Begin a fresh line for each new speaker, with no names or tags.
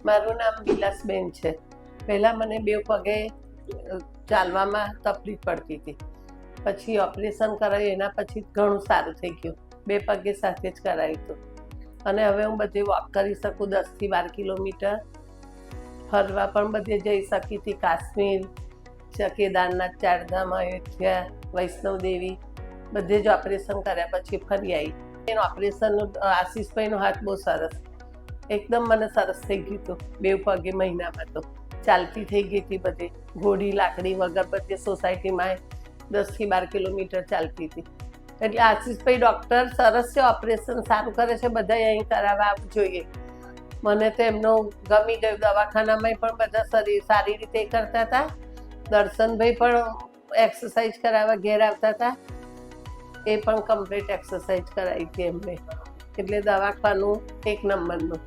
મારું નામ વિલાસબેન છે. પહેલાં મને બે પગે ચાલવામાં તકલીફ પડતી હતી. પછી ઓપરેશન કરાવ્યું, એના પછી ઘણું સારું થઈ ગયું. બે પગે સાથે જ કરાવ્યું હતું અને હવે હું બધે વોક કરી શકું, 10થી 12 કિલોમીટર. ફરવા પણ બધે જઈ શકી હતી, કાશ્મીર, કેદારનાથ, ચારધામ, અયોધ્યા, વૈષ્ણવદેવી, બધે જ ઓપરેશન કર્યા પછી ફરી આવી. એનું ઓપરેશનનું આશીષભાઈનો હાથ બહુ સરસ, એકદમ મને સરસ થઈ ગયું હતું. બે પગે મહિનામાં તો ચાલતી થઈ ગઈ હતી, બધે ઘોડી લાકડી વગર બધે સોસાયટીમાં 10થી 12 કિલોમીટર ચાલતી હતી. એટલે આશીષભાઈ ડૉક્ટર સરસ છે, ઓપરેશન સારું કરે છે, બધા અહીં કરાવવા આવવું જોઈએ. મને તો એમનું ગમી ગયું. દવાખાનામાં પણ બધા સારી રીતે કરતા હતા. દર્શનભાઈ પણ એક્સરસાઇઝ કરાવવા ઘેર આવતા હતા, એ પણ કમ્પ્લીટ એક્સરસાઇઝ કરાવી હતી એમને. એટલે દવાખાનું એક નંબરનું.